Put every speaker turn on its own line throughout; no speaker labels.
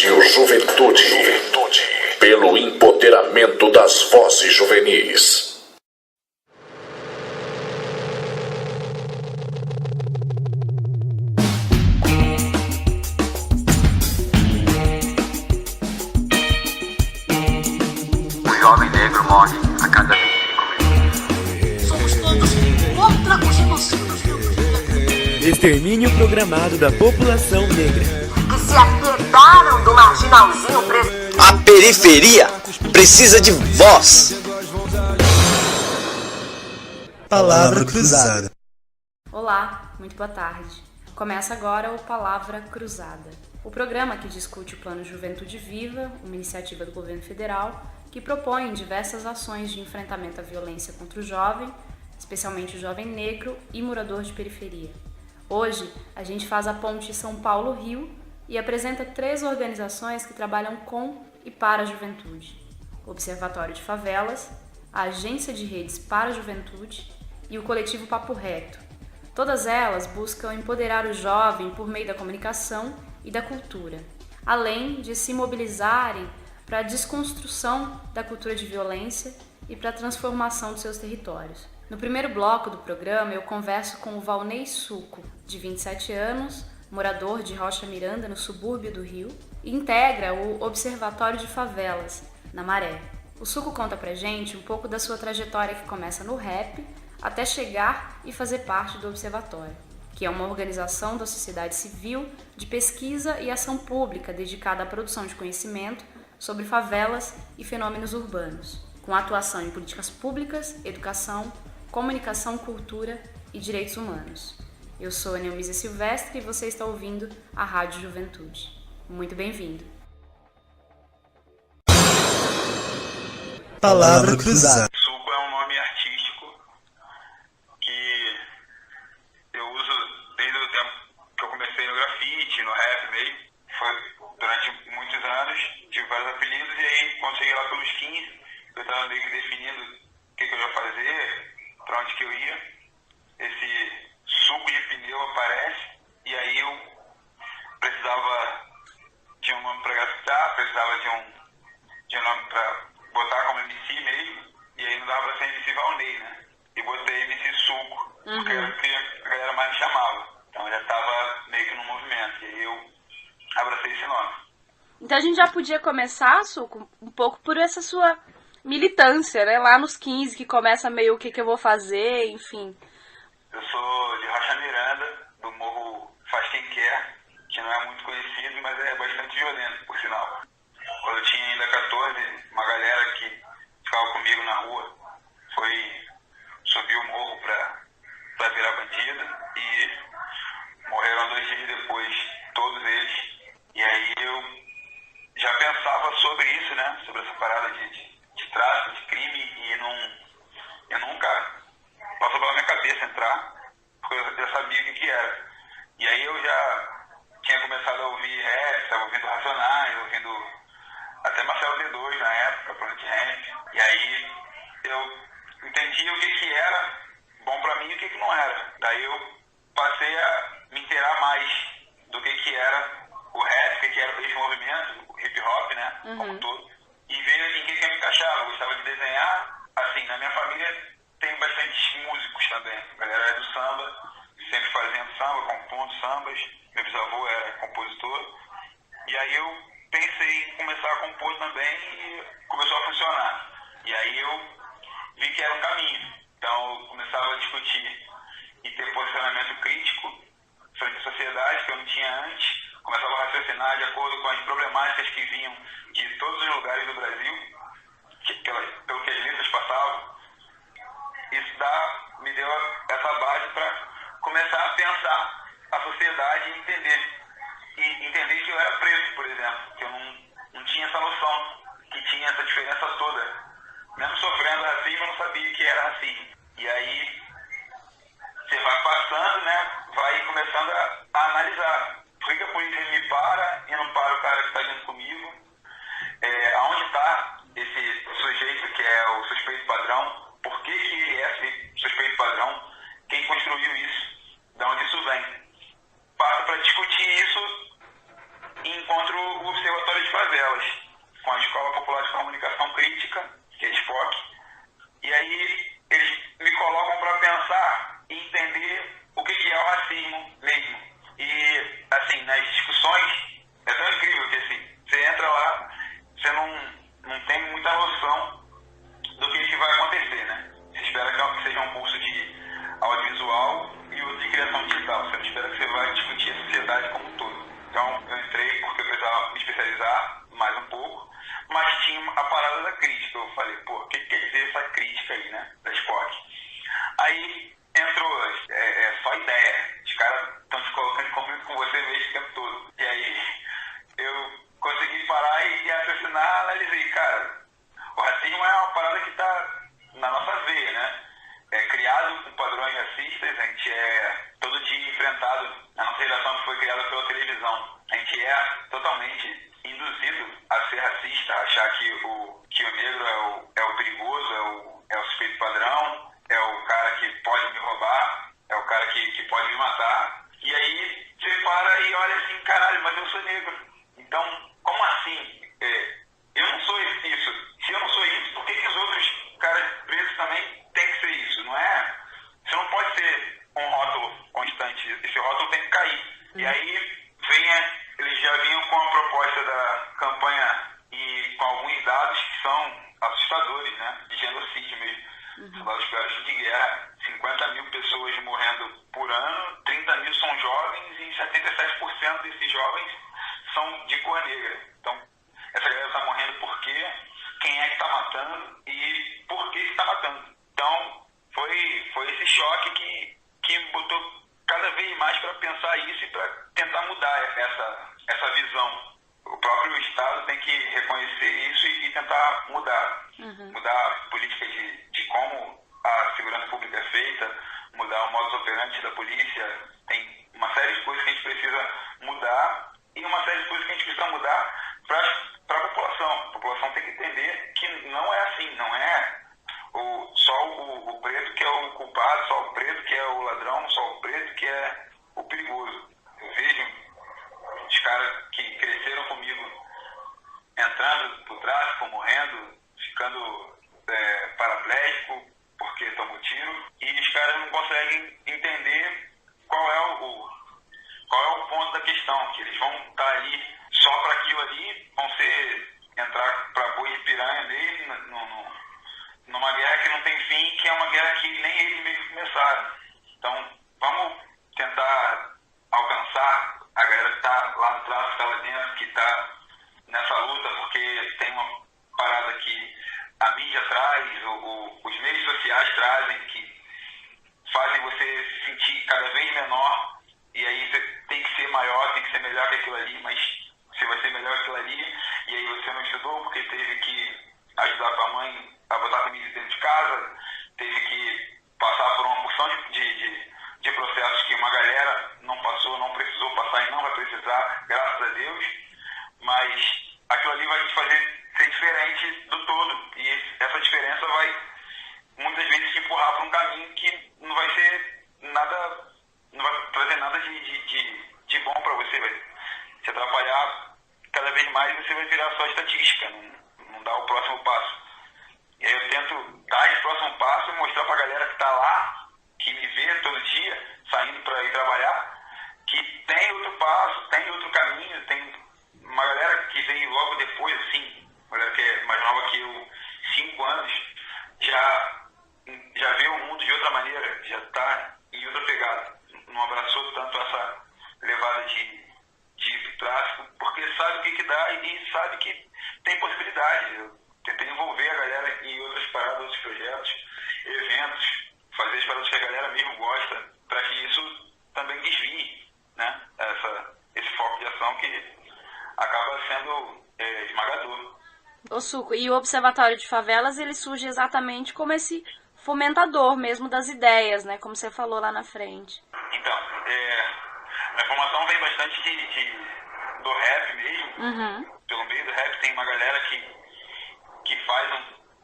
Rádio Juventude. Pelo empoderamento das vozes juvenis.
O jovem negro morre a cada 25 minutos.
Somos todos contra os genocídios.
Extermínio programado da população negra.
Que se apedaram do marginalzinho preso.
A periferia precisa de voz.
Palavra Cruzada.
Olá, muito boa tarde. Começa agora o Palavra Cruzada, o programa que discute o Plano Juventude Viva, uma iniciativa do governo federal que propõe diversas ações de enfrentamento à violência contra o jovem, especialmente o jovem negro e morador de periferia. Hoje, a gente faz a ponte São Paulo-Rio e apresenta 3 organizações que trabalham com e para a juventude: o Observatório de Favelas, a Agência de Redes para a Juventude e o Coletivo Papo Reto. Todas elas buscam empoderar o jovem por meio da comunicação e da cultura, além de se mobilizarem para a desconstrução da cultura de violência e para a transformação de seus territórios. No primeiro bloco do programa, eu converso com o Valnei Suco, de 27 anos, morador de Rocha Miranda, no subúrbio do Rio, e integra o Observatório de Favelas, na Maré. O Suco conta pra gente um pouco da sua trajetória que começa no rap, até chegar e fazer parte do Observatório, que é uma organização da sociedade civil de pesquisa e ação pública dedicada à produção de conhecimento sobre favelas e fenômenos urbanos, com atuação em políticas públicas, educação, comunicação, cultura e direitos humanos. Eu sou a Neumísia Silvestre e você está ouvindo a Rádio Juventude. Muito bem-vindo.
Palavra Cruzada.
Suco é um nome artístico que eu uso desde o tempo que eu comecei no grafite, no rap meio. Foi durante muitos anos, tive vários apelidos, e aí quando cheguei lá pelos 15, eu estava meio que definindo o que eu ia fazer, para onde que eu ia. Esse suco de pneu aparece, e aí eu precisava de um nome para gastar, precisava de um nome para botar como MC mesmo, e aí não dava pra ser MC Valnei, né? E botei MC Suco, porque era o que a galera mais me chamava. Então eu já tava meio que no movimento, e aí eu abracei esse nome.
Então a gente já podia começar, Suco, um pouco por essa sua militância, né? Lá nos 15, que começa meio o que eu vou fazer, enfim.
Eu sou de Rocha Miranda, do Morro Faz Quem Quer, que não é muito conhecido, mas é bastante violento, por sinal. Quando eu tinha ainda 14, uma galera que ficava comigo na rua subiu o morro pra virar bandido, e morreram 2 dias depois, todos eles. E aí eu já pensava sobre isso, né? Sobre essa parada de tráfico, de crime, e nunca passou pela minha cabeça entrar, porque eu já sabia o que era. E aí eu já tinha começado a ouvir rap, estava ouvindo Racionais, ouvindo até Marcelo D2 na época, Planet Ramp. E aí eu entendi o que era bom pra mim e o que não era. Daí eu passei a me inteirar mais do que era o rap, o que era esse movimento, o hip hop, né, como um todo. E ver em que eu me encaixava. Eu gostava de desenhar. Assim, na minha família tem bastantes músicos também. A galera é do samba, sempre fazendo samba, compondo sambas. Meu bisavô era compositor. E aí eu pensei em começar a compor também, e começou a funcionar. E aí eu vi que era um caminho. Então eu começava a discutir e ter posicionamento crítico frente à sociedade, que eu não tinha antes. Começava a raciocinar de acordo com as problemáticas que vinham de todos os lugares do Brasil, pelo que as letras passavam. Isso me deu essa base para começar a pensar a sociedade e entender que eu era preto, por exemplo, que eu não tinha essa noção, que tinha essa diferença toda. Mesmo sofrendo racismo, eu não sabia que era racismo. E aí você vai passando, né, vai começando a analisar. Por que a polícia me para e não para o cara que está vindo comigo? Aonde está esse sujeito que é o suspeito padrão? Por que ele é esse suspeito padrão? Quem construiu isso? De onde isso vem? Passo para discutir isso e encontro o Observatório mas tinha a parada da crítica. Eu falei, pô, o que quer dizer essa crítica aí, né, da esporte? Aí entrou, só ideia. Os caras estão te colocando em conflito com você mesmo o tempo todo. E aí eu consegui parar e raciocinar, analisei, cara, o racismo é uma parada que está na nossa veia, né? É criado com padrões racistas, a gente é todo dia enfrentado, a nossa geração que foi criada pela televisão, a gente é totalmente induzido a ser racista, a achar que o negro é o perigoso, é o suspeito padrão, é o cara que pode me roubar, é o cara que pode me matar. E aí você para e olha assim, caralho, mas eu sou negro. Então, como assim? Eu não sou isso. Se eu não sou isso, por que os outros caras pretos também têm que ser isso? Não é? Isso não pode ser um rótulo constante. Esse rótulo tem que cair. E aí eles já vinham com a proposta da campanha e com alguns dados que são assustadores, né? De genocídio mesmo. São dados piores de guerra. 50 mil pessoas morrendo por ano, 30 mil são jovens e 77% desses jovens são de cor negra. Então, essa galera está morrendo por quê? Quem é que está matando e por que está matando? Então, foi esse choque que me botou cada vez mais para pensar isso e para tentar mudar essa visão. O próprio Estado tem que reconhecer isso e tentar mudar. Mudar a política de como a segurança pública é feita, mudar o modus operandi da polícia. Tem uma série de coisas que a gente precisa mudar e uma série de coisas que a gente precisa mudar para a população. A população tem que entender que não é assim, não é só o preto que é o culpado, só o preto que é o ladrão, só o preto que é o perigoso. Eu vejo os caras que cresceram comigo entrando pro tráfico, morrendo, ficando paraplégico porque tomam tiro, e os caras não conseguem entender qual é o ponto da questão, que eles vão estar ali só para aquilo ali, vão entrar para boi de piranha nele, numa guerra que não tem fim, que é uma guerra que nem eles mesmos começaram. Então, vamos tentar alcançar a galera que está lá no tráfico, que está lá dentro, que está nessa luta, porque tem uma parada que a mídia traz, os meios sociais trazem, que fazem você se sentir cada vez menor, e aí você tem que ser maior, tem que ser melhor que aquilo ali, mas você vai ser melhor que aquilo ali, e aí você não estudou porque teve que ajudar sua mãe a botar comida dentro de casa, teve que passar por uma porção de processos que uma galera não passou, não precisou passar e não vai precisar, graças a Deus, mas aquilo ali vai te fazer ser diferente do todo, e essa diferença vai muitas vezes te empurrar para um caminho que não vai ser nada, não vai trazer nada de bom para você, vai te atrapalhar cada vez mais, você vai virar só estatística, não dá o próximo passo. E aí eu tento dar esse próximo passo e mostrar pra galera que tá lá, que me vê todo dia, saindo pra ir trabalhar, que tem outro passo, tem outro caminho, tem uma galera que veio logo depois, assim, uma galera que é mais nova que eu, 5 anos, já vê o mundo de outra maneira, já tá em outra pegada. Não abraçou tanto essa levada de tráfico, porque sabe o que dá e sabe que tem possibilidade. Eu tentei envolver a galera em outras paradas, outros projetos, eventos, fazer as paradas que a galera mesmo gosta, para que isso também desvie, né? Esse foco de ação que acaba sendo esmagador.
Ô Suco, e o Observatório de Favelas, ele surge exatamente como esse fomentador mesmo das ideias, né? Como você falou lá na frente.
Então, minha formação vem bastante do rap mesmo. Pelo meio do rap tem uma galera que faz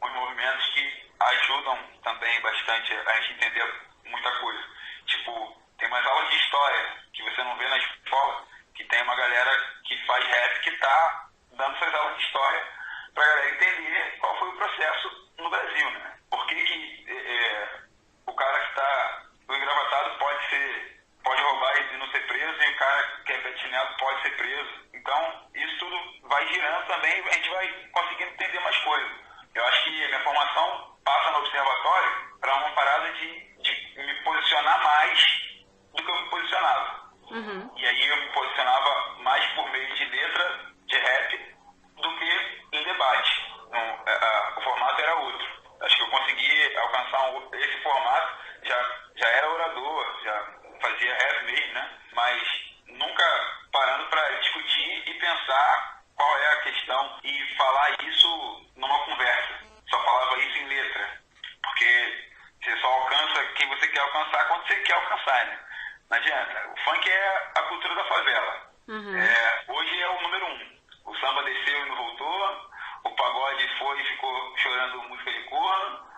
uns movimentos que ajudam também bastante a gente entender muita coisa. Tipo, tem umas aulas de história que você não vê na escola, que tem uma galera que faz rap que tá dando essas aulas de história pra galera entender qual foi o processo no Brasil, né? Por que o cara que tá engravatado pode roubar e não ser preso, e o cara que é betinado pode ser preso. Então, isso tudo vai girando também, a gente vai conseguindo entender mais coisas. Eu acho que a minha formação passa no observatório para uma parada de me posicionar mais do que eu me posicionava. E aí eu me posicionava mais por meio de letra, de rap, do que em debate. expressar qual é a questão e falar isso numa conversa. Só falava isso em letra, porque você só alcança quem você quer alcançar quando você quer alcançar, né? Não adianta. O funk é a cultura da favela. Hoje é o número 1. O samba desceu e não voltou, o pagode foi e ficou chorando música de corno,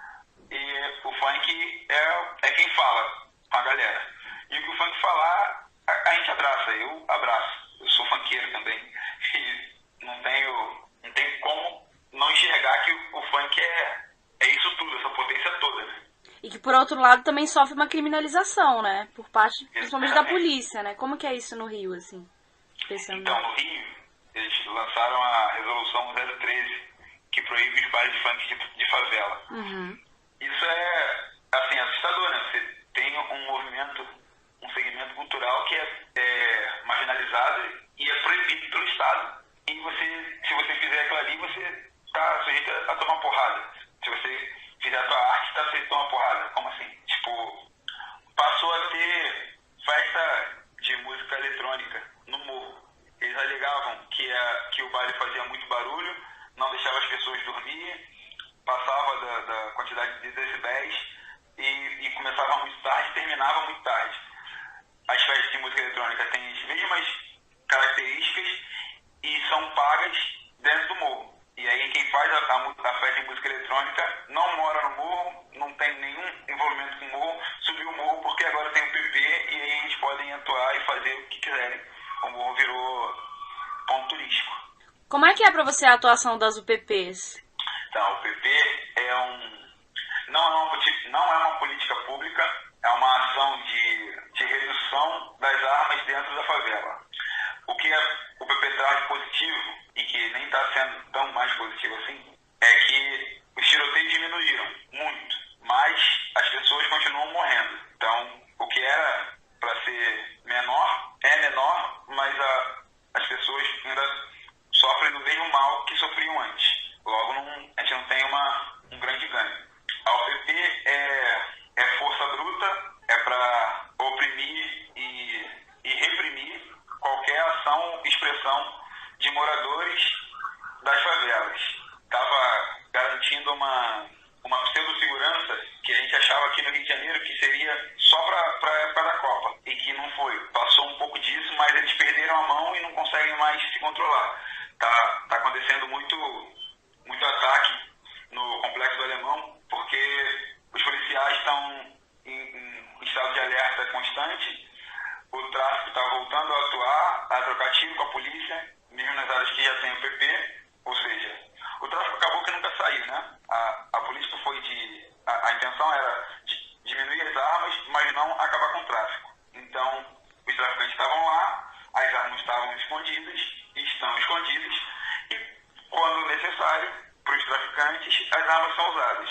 e o funk é quem fala com a galera. E o que o funk falar, a gente abraça. Eu abraço. Eu sou funkeiro também. E não tem como não enxergar que o funk é isso tudo, essa potência toda, né?
E que, por outro lado, também sofre uma criminalização, né? Por parte, principalmente da polícia, né? Como que é isso no Rio, assim? Pensando...
Então, no Rio, eles lançaram a Resolução 013, que proíbe os bailes de funk de favela. Isso é, assim, assustador, né? Você tem um movimento, um segmento cultural que é marginalizado e é proibido pelo Estado. E se você fizer aquilo ali, você está sujeito a tomar porrada. Se você fizer a tua arte, está sujeito a tomar porrada. Como assim? Tipo, passou a ter festa de música eletrônica no morro. Eles alegavam que o baile fazia muito barulho, não deixava as pessoas dormir, passava da quantidade de decibéis e começava muito tarde, terminava muito tarde. As festas de música eletrônica têm as mesmas características e são pagas dentro do morro. E aí quem faz a festa de música eletrônica não mora no morro, não tem nenhum envolvimento com o morro, subiu o morro porque agora tem o PP e aí eles podem atuar e fazer o que quiserem. O morro virou ponto turístico.
Como é que é pra você a atuação das UPPs?
Então, o PP não é uma política pública, é uma ação de redução das armas dentro da favela. O que o PP traz de positivo, e que nem está sendo tão mais positivo assim, é que os tiroteios diminuíram muito, mas as pessoas continuam morrendo. Então, o que era para ser menor, é menor, mas as pessoas ainda sofrem do mesmo mal que sofriam antes. Logo, a gente não tem um grande ganho. A UPP é força bruta, é para oprimir e reprimir qualquer ação, expressão de moradores das favelas. Estava garantindo uma pseudo-segurança que a gente achava aqui no Rio de Janeiro que seria só para a época da Copa, e que não foi. Passou um pouco disso, mas eles perderam a mão e não conseguem mais se controlar. Tá acontecendo muito ataque no Complexo do Alemão, porque os policiais estão em estado de alerta constante, o tráfico está voltando a atuar, a trocar tiro com a polícia, mesmo nas áreas que já tem o PP, ou seja, o tráfico acabou que nunca saiu, né? A política foi a intenção era diminuir as armas, mas não acabar com o tráfico. Então, os traficantes estavam lá, as armas estavam escondidas, estão escondidas, e quando necessário, para os traficantes, as armas são usadas.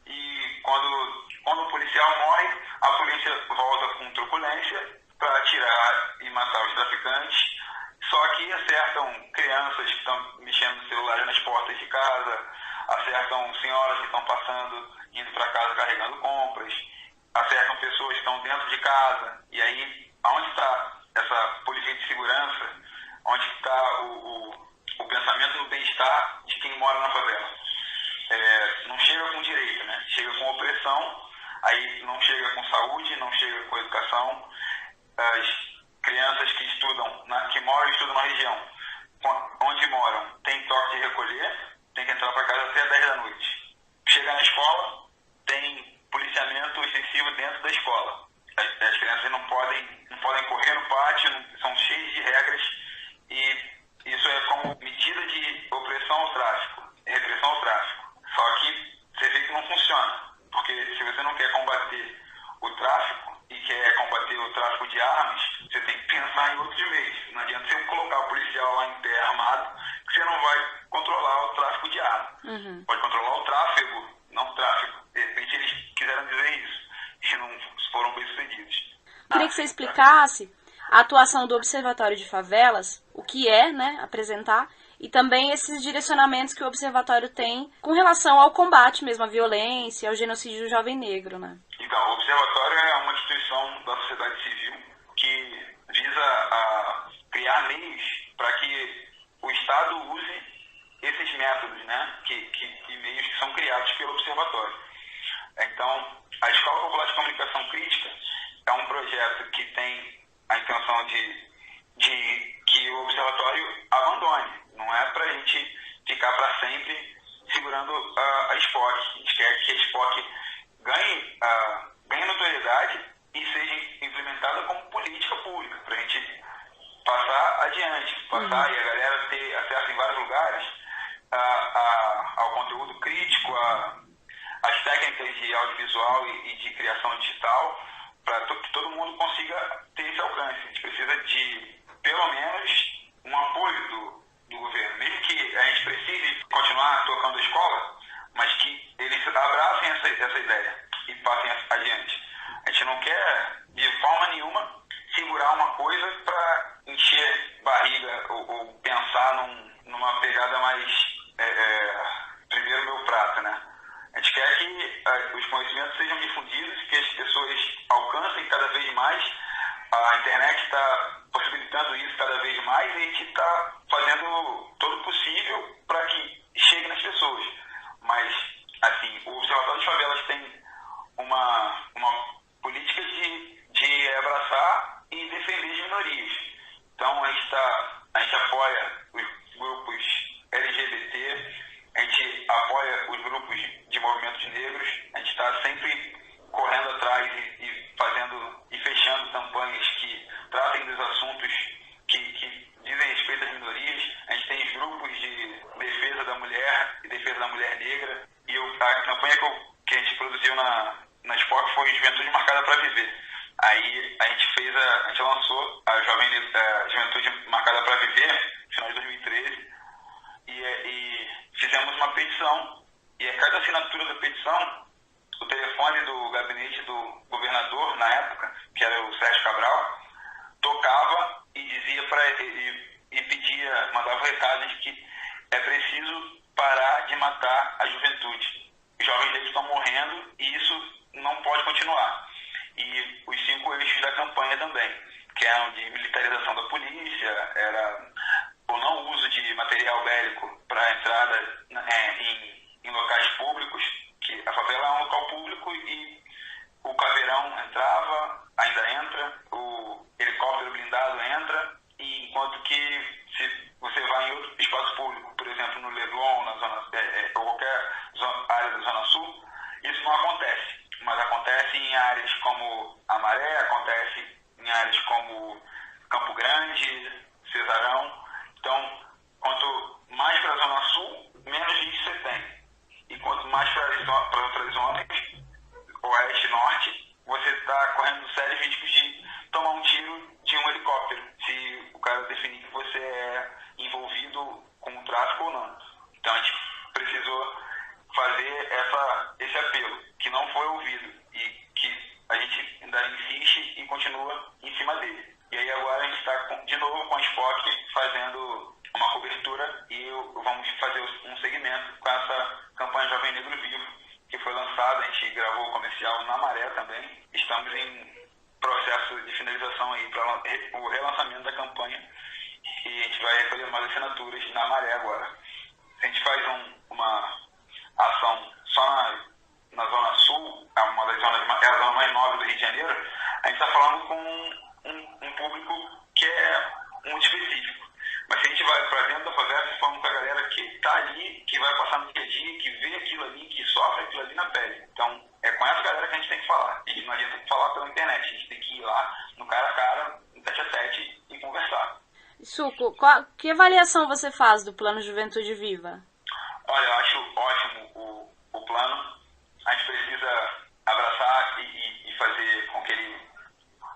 E quando o policial morre, a polícia volta com truculência para atirar e matar os traficantes, só que acertam crianças que estão mexendo no celular nas portas de casa, acertam senhoras que estão passando, indo para casa carregando compras, acertam pessoas que estão dentro de casa. E aí, aonde está essa política de segurança? Onde está o pensamento no bem-estar de quem mora na favela? Não chega com direito, né? Chega com opressão, aí não chega com saúde, não chega com educação. As crianças que moram e estudam na região onde moram tem toque de recolher, tem que entrar para casa até 10 da noite. Chega na escola, tem policiamento excessivo dentro da escola. As crianças não podem correr no pátio, são cheias de regras, e isso é como medida de opressão ao tráfico, repressão ao tráfico. Só que você vê que não funciona, porque se você não quer combater o tráfico e quer combater o tráfico de armas, você tem que pensar em outros meios. Não adianta você colocar o policial lá em pé armado, que você não vai controlar o tráfico de armas. Pode controlar o tráfego, não o tráfico. De repente eles quiseram dizer isso e não foram bem sucedidos.
Queria que você explicasse a atuação do Observatório de Favelas, o que é, né, apresentar, e também esses direcionamentos que o Observatório tem com relação ao combate mesmo à violência, ao genocídio do jovem negro, né?
Então, o Observatório é uma instituição da sociedade civil que visa criar meios para que métodos, né, e meios que são criados pelo Observatório. Então, a Escola Popular de Comunicação Crítica é um projeto que tem a intenção de que o Observatório abandone. Não é para a gente ficar para sempre segurando a SPOC. A gente quer que a SPOC ganhe notoriedade e seja implementada como política pública, para a gente passar adiante, e a galera ter acesso em vários lugares ao conteúdo crítico, às técnicas de audiovisual e de criação digital, para que todo mundo consiga ter esse alcance. A gente precisa de, pelo menos, um apoio do governo, mesmo que a gente precise continuar tocando a escola, mas que eles abracem essa ideia e passem adiante. A gente não quer, de forma nenhuma, segurar uma coisa para encher barriga ou pensar numa pegada mais primeiro meu prato, né? A gente quer que os conhecimentos sejam difundidos, que as pessoas alcancem cada vez mais. A internet está possibilitando isso cada vez mais e a gente está fazendo todo o possível para que chegue nas pessoas. Mas, assim, o Observatório de Favelas tem uma política de abraçar e defender as minorias. Então, a gente apoia os grupos LGBT, a gente apoia os grupos de movimentos negros, a gente está sempre correndo atrás e fazendo e fechando campanhas que tratem dos assuntos que dizem respeito às minorias. A gente tem os grupos de defesa da mulher e defesa da mulher negra, e a campanha que a gente produziu na SPOC foi Juventude Marcada para Viver. Aí a gente lançou a Juventude Marcada para Viver no final de 2013 e fizemos uma petição, e a cada assinatura da petição, o telefone do gabinete do governador, na época, que era o Sérgio Cabral, tocava e dizia e pedia, mandava recado de que é preciso parar de matar a juventude. Os jovens deles estão morrendo e isso não pode continuar. E os 5 eixos da campanha também, que eram de militarização da polícia, era o não uso de material bélico para entrada em locais públicos, que a favela é um local público e o caveirão ainda entra, o helicóptero blindado entra, e enquanto que se você vai em outro espaço público, por exemplo, no Leblon, na zona, ou qualquer área da Zona Sul, isso não acontece. Mas acontece em áreas como a Maré, acontece em áreas como Campo Grande, Cesarão. Então, quanto mais para a Zona Sul, menos gente você tem. E quanto mais para as outras zonas, oeste e norte, você está correndo sérios riscos de tomar um tiro de um helicóptero, se o cara definir que você é envolvido com o tráfico ou não. Então a gente precisou fazer esse apelo, que não foi ouvido, e que a gente ainda insiste e continua em cima dele. E aí agora a gente está de novo com a SPOC fazendo uma cobertura e vamos fazer um segmento com essa campanha Jovem Negro Vivo, que foi lançada. A gente gravou o comercial na Maré também. Estamos em processo de finalização aí para o relançamento da campanha, e a gente vai recolher mais assinaturas na Maré agora. Se a gente faz uma ação só na Zona Sul, é uma das zonas, é a zona mais nobre do Rio de Janeiro, a gente está falando com um público que é muito específico. Mas se a gente vai para dentro da favela, a gente fala com a galera que está ali, que vai passar no dia a dia, que vê aquilo ali, que sofre aquilo ali na pele. Então, é com essa galera que a gente tem que falar. A gente não adianta falar pela internet, a gente tem que ir lá, no cara a cara, no tete a tete, e conversar.
Suco, que avaliação você faz do Plano Juventude Viva?
Olha, eu acho ótimo o plano. A gente precisa abraçar e fazer com que ele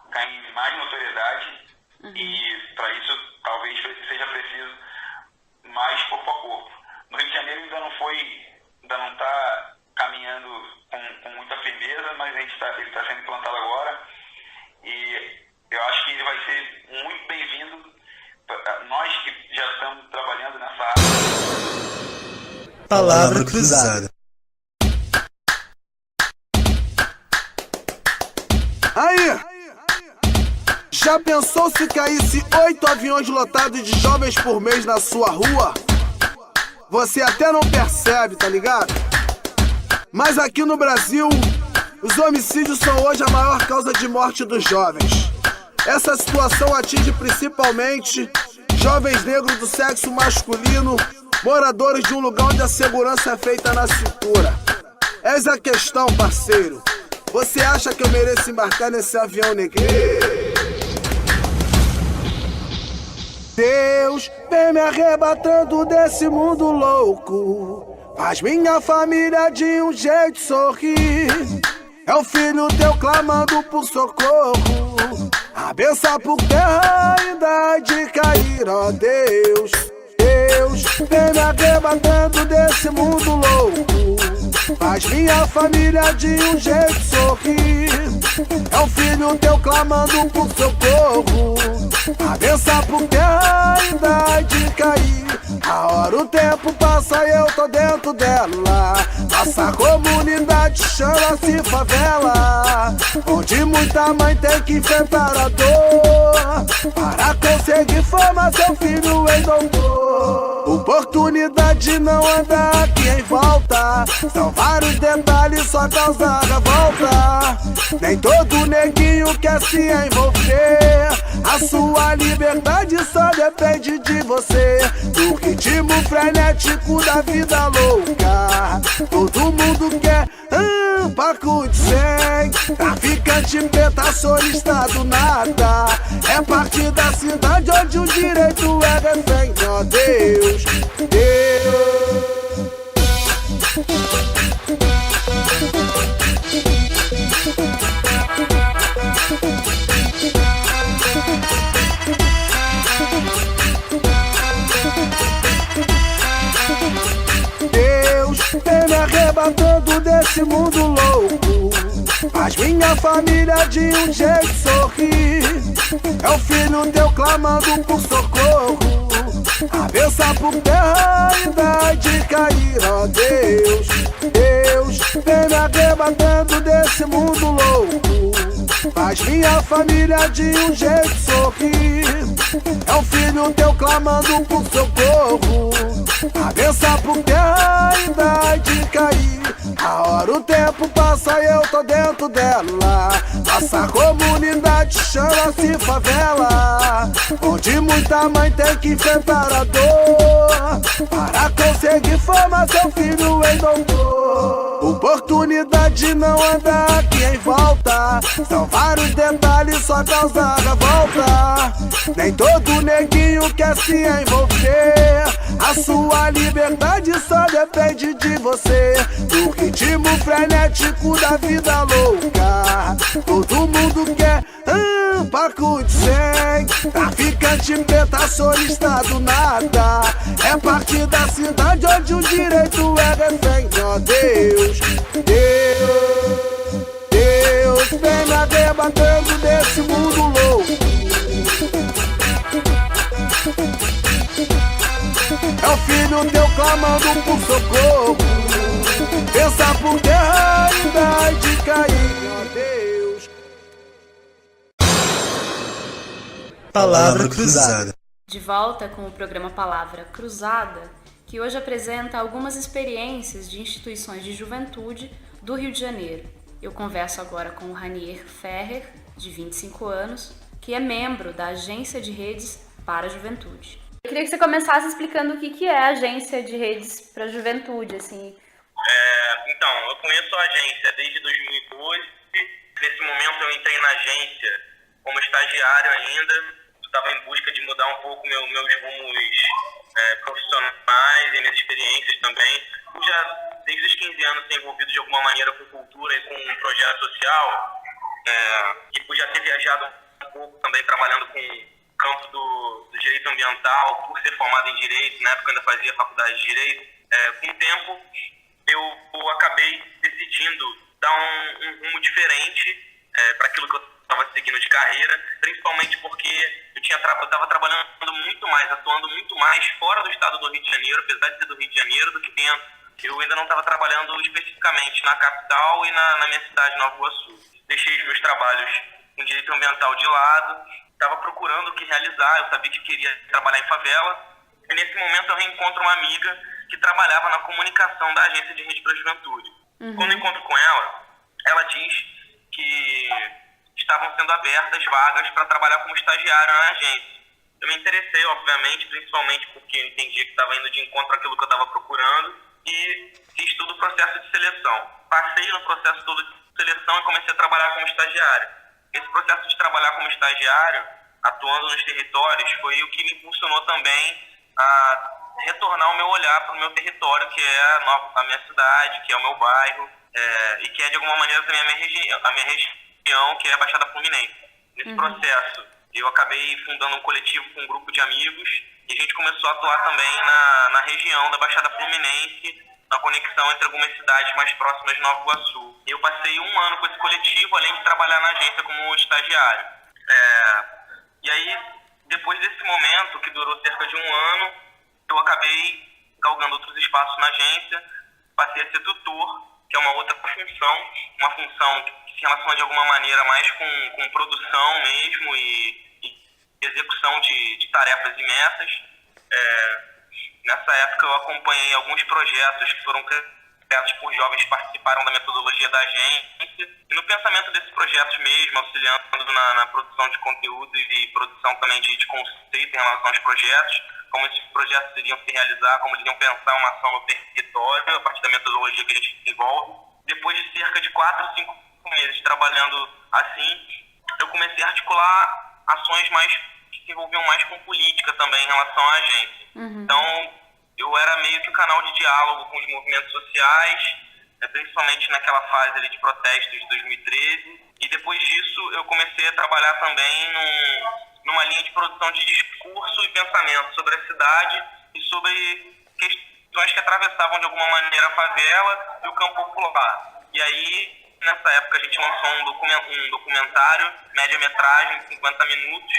ganhe mais notoriedade. E para isso talvez seja preciso mais corpo a corpo. No Rio de Janeiro ainda não está caminhando com muita firmeza, mas ele está sendo implantado agora, e eu acho que ele vai ser muito bem-vindo. Nós que já estamos trabalhando nessa área.
Palavra cruzada.
Aí! Já pensou se caísse 8 aviões lotados de jovens por mês na sua rua? você até não percebe, tá ligado? Mas aqui no Brasil, os homicídios são hoje a maior causa de morte dos jovens. Essa situação atinge principalmente jovens negros do sexo masculino, moradores de um lugar onde a segurança é feita na cintura. Eis a questão, parceiro. Você acha que eu mereço embarcar nesse avião negreiro? Deus vem me arrebatando desse mundo louco, faz minha família de um jeito sorrir. É o filho teu clamando por socorro, a benção por terra ainda há de cair, ó Deus. Deus vem me arrebatando desse mundo louco, faz minha família de um jeito sorrir. É o filho teu clamando por socorro, a benção por terra ainda há de cair. A hora o tempo passa e eu tô dentro dela. Nossa comunidade chama-se favela, onde muita mãe tem que enfrentar a dor para conseguir formar seu filho em doutor. Oportunidade não anda aqui em volta, são vários detalhes só causar revolta. Nem todo neguinho quer se envolver, a sua liberdade só depende de você. Do ritmo frenético da vida louca, todo mundo quer paco de 100. Traficante, preta, solistado, nada. É parte da cidade onde o direito é refém. Ó Deus, Deus. Deus vem me arrebatando desse mundo louco, faz minha família de um jeito sorrir. É o filho teu clamando por socorro, a benção por terra ainda há de cair, ó Deus. Deus vem me arrebatando desse mundo louco, faz minha família de um jeito sorrir. É o filho teu clamando por socorro, a benção por terra ainda há de cair. A hora o tempo passa e eu tô dentro dela. Nossa comunidade chama-se favela, onde muita mãe tem que enfrentar a dor para conseguir formar seu filho em doutor. Oportunidade não anda aqui em volta, são vários detalhes só causar revolta. Nem todo neguinho quer se envolver, a sua liberdade só depende de você. Do ritmo frenético da vida louca, todo mundo quer paco de 100. Traficante, preta, solistado, nada. É parte da cidade onde o direito é refém. Ó Deus, Deus, Deus vem me arrebatando desse mundo louco. É o filho teu clamando por socorro, pensa por terra ainda há de cair, ó Deus.
Palavra Cruzada.
De volta com o programa Palavra Cruzada, que hoje apresenta algumas experiências de instituições de juventude do Rio de Janeiro. Eu converso agora com o Ranier Ferrer, de 25 anos, que é membro da Agência de Redes para a Juventude. Eu queria que você começasse explicando o que é a Agência de Redes para a Juventude, assim.
Então, eu conheço a agência desde 2012. Nesse momento eu entrei na agência como estagiário ainda. Estava em busca de mudar um pouco meus rumos profissionais e minhas experiências também. Eu já, desde os 15 anos, tenho envolvido de alguma maneira com cultura e com um projeto social. E por já ter viajado um pouco também trabalhando com o campo do direito ambiental, por ser formado em direito, na época eu ainda fazia faculdade de direito. Com o tempo, eu acabei decidindo dar um rumo diferente para aquilo que eu estava seguindo de carreira, principalmente porque eu estava trabalhando muito mais, atuando muito mais fora do estado do Rio de Janeiro, apesar de ser do Rio de Janeiro, do que dentro. Eu ainda não estava trabalhando especificamente na capital e na minha cidade, Nova Iguaçu. Deixei os meus trabalhos com direito ambiental de lado, estava procurando o que realizar, eu sabia que queria trabalhar em favela, e nesse momento eu reencontro uma amiga que trabalhava na comunicação da agência de rede para a juventude. Quando eu encontro com ela, ela diz que estavam sendo abertas vagas para trabalhar como estagiário na agência. Eu me interessei, obviamente, principalmente porque eu entendia que estava indo de encontro àquilo que eu estava procurando e fiz todo o processo de seleção. Passei no processo todo de seleção e comecei a trabalhar como estagiário. Esse processo de trabalhar como estagiário, atuando nos territórios, foi o que me impulsionou também a retornar o meu olhar para o meu território, que é a minha cidade, que é o meu bairro, e que é, de alguma maneira, também a minha região, que é a Baixada Fluminense. Nesse processo, eu acabei fundando um coletivo com um grupo de amigos e a gente começou a atuar também na região da Baixada Fluminense, na conexão entre algumas cidades mais próximas de Nova Iguaçu. Eu passei 1 ano com esse coletivo, além de trabalhar na agência como estagiário. E aí, depois desse momento, que durou cerca de 1 ano, eu acabei galgando outros espaços na agência, passei a ser tutor, que é uma outra função, uma função que se relaciona de alguma maneira mais com produção mesmo e execução de tarefas e metas. Nessa época eu acompanhei alguns projetos que foram criados por jovens que participaram da metodologia da agência, e no pensamento desses projetos mesmo, auxiliando na produção de conteúdo e produção também de conceito em relação aos projetos, como esses projetos iriam se realizar, como eles iriam pensar uma ação no território, a partir da metodologia que a gente desenvolve. Depois de cerca de 4 ou 5 meses trabalhando assim, eu comecei a articular ações que se envolviam mais com política também em relação à agência. Então, eu era meio que o canal de diálogo com os movimentos sociais, principalmente naquela fase ali de protestos de 2013. E depois disso, eu comecei a trabalhar também numa linha de produção de discurso e pensamento sobre a cidade e sobre questões que atravessavam de alguma maneira a favela e o campo popular. E aí, nessa época, a gente lançou um documentário, média-metragem, 50 minutos,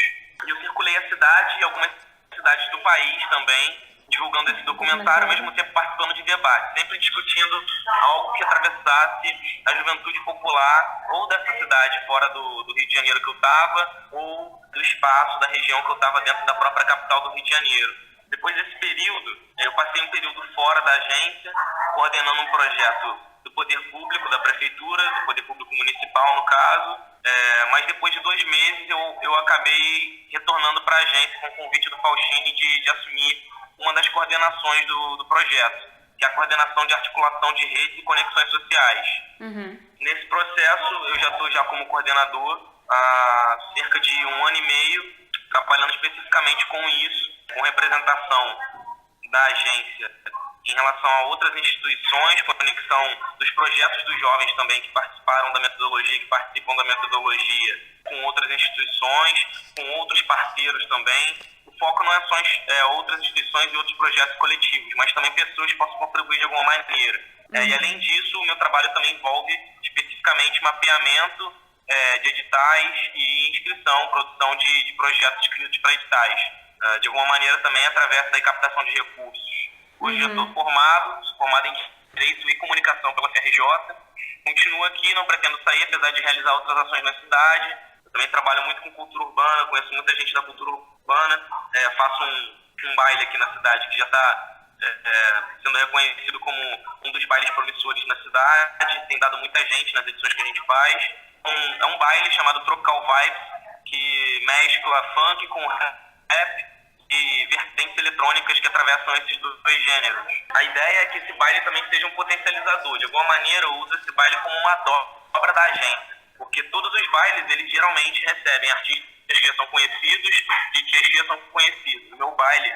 e eu circulei a cidade e algumas cidades do país também, divulgando esse documentário, ao mesmo tempo participando de debates, sempre discutindo algo que atravessasse a juventude popular, ou dessa cidade fora do Rio de Janeiro que eu estava, ou do espaço da região que eu estava dentro da própria capital do Rio de Janeiro. Depois desse período, eu passei um período fora da agência, coordenando um projeto do poder público, da prefeitura, do poder público municipal, no caso, mas depois de 2 meses eu acabei retornando para a agência com o convite do Faustini de assumir uma das coordenações do projeto, que é a coordenação de articulação de redes e conexões sociais. Nesse processo, eu já estou como coordenador há cerca de 1 ano e meio, trabalhando especificamente com isso, com representação da agência em relação a outras instituições, conexão dos projetos dos jovens também que participaram da metodologia, que participam da metodologia, com outras instituições, com outros parceiros também. O foco não é só outras instituições e outros projetos coletivos, mas também pessoas que possam contribuir de alguma maneira. E além disso, o meu trabalho também envolve especificamente mapeamento de editais e inscrição, produção de projetos escritos para editais. De alguma maneira também através da captação de recursos. Hoje eu estou formado em Direito e Comunicação pela FRJ, continuo aqui, não pretendo sair, apesar de realizar outras ações na cidade. Eu também trabalho muito com cultura urbana, conheço muita gente da cultura urbana, faço um baile aqui na cidade que já está sendo reconhecido como um dos bailes promissores na cidade, tem dado muita gente nas edições que a gente faz. É um baile chamado Tropical Vibes, que mescla funk com rap e vertentes eletrônicas que atravessam esses 2 gêneros. A ideia é que esse baile também seja um potencializador. De alguma maneira, eu uso esse baile como uma dobra da agência, porque todos os bailes, eles geralmente recebem artistas que já são conhecidos e DJs que já são conhecidos. O meu baile,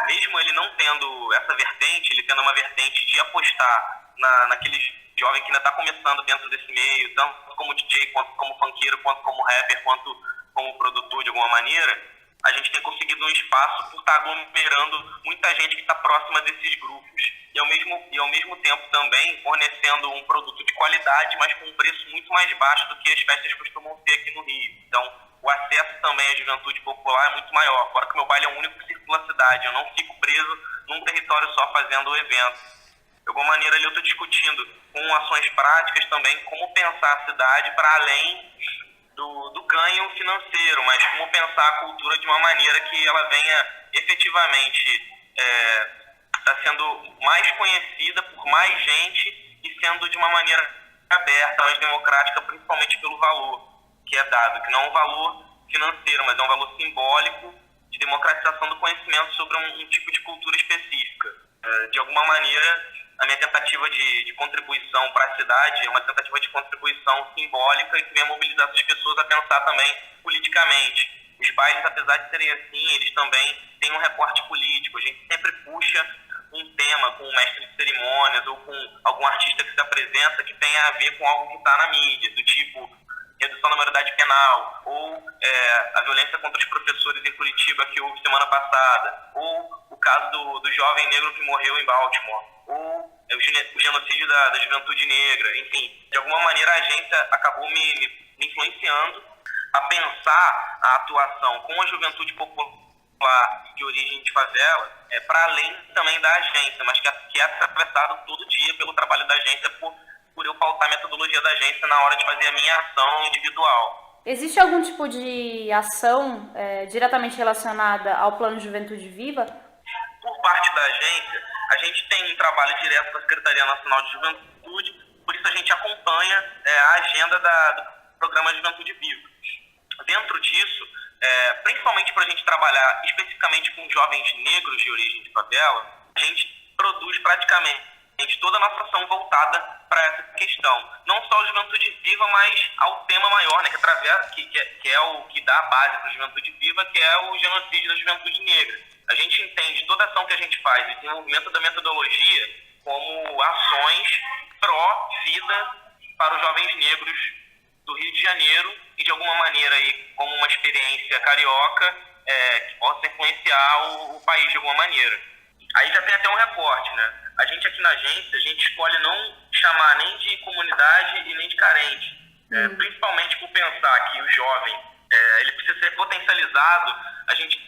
mesmo ele não tendo essa vertente, ele tendo uma vertente de apostar naqueles jovem que ainda está começando dentro desse meio, tanto como DJ, quanto como funkeiro, quanto como rapper, quanto como produtor de alguma maneira, a gente tem conseguido um espaço por estar aglomerando muita gente que está próxima desses grupos. E ao mesmo tempo também fornecendo um produto de qualidade, mas com um preço muito mais baixo do que as festas costumam ter aqui no Rio. Então, o acesso também à juventude popular é muito maior. Fora que o meu baile é o único que circula a cidade. Eu não fico preso num território só fazendo o evento. De alguma maneira, ali eu estou discutindo com ações práticas também como pensar a cidade para além do ganho financeiro, mas como pensar a cultura de uma maneira que ela venha efetivamente sendo mais conhecida por mais gente e sendo de uma maneira aberta, mais democrática, principalmente pelo valor que é dado, que não é um valor financeiro, mas é um valor simbólico de democratização do conhecimento sobre um tipo de cultura específica. De alguma maneira, a minha tentativa de contribuição para a cidade é uma tentativa de contribuição simbólica e que vem mobilizar essas pessoas a pensar também politicamente. Os bailes, apesar de serem assim, eles também têm um recorte político. A gente sempre puxa um tema com um mestre de cerimônias ou com algum artista que se apresenta que tenha a ver com algo que está na mídia, do tipo redução da maioridade penal, ou a violência contra os professores em Curitiba que houve semana passada, ou o caso do jovem negro que morreu em Baltimore, ou o genocídio da juventude negra. Enfim, de alguma maneira a agência acabou me influenciando a pensar a atuação com a juventude popular de origem de favela para além também da agência, mas que é atravessado todo dia pelo trabalho da agência por eu pautar a metodologia da agência na hora de fazer a minha ação individual.
Existe algum tipo de ação diretamente relacionada ao Plano Juventude Viva?
Por parte da agência, a gente tem um trabalho direto com a Secretaria Nacional de Juventude, por isso a gente acompanha a agenda do Programa Juventude Viva. Dentro disso, principalmente para a gente trabalhar especificamente com jovens negros de origem de favela, a gente produz praticamente toda a nossa ação voltada para essa questão. Não só o Juventude Viva, mas ao tema maior, né, que é o que dá a base para o Juventude Viva, que é o genocídio da juventude negra. A gente entende toda a ação que a gente faz, o desenvolvimento da metodologia, como ações pró-vida para os jovens negros do Rio de Janeiro e, de alguma maneira, aí, como uma experiência carioca que possa influenciar o país de alguma maneira. Aí já tem até um recorte, né? A gente aqui na agência, a gente escolhe não chamar nem de comunidade e nem de carente. Principalmente por pensar que o jovem, ele precisa ser potencializado, a gente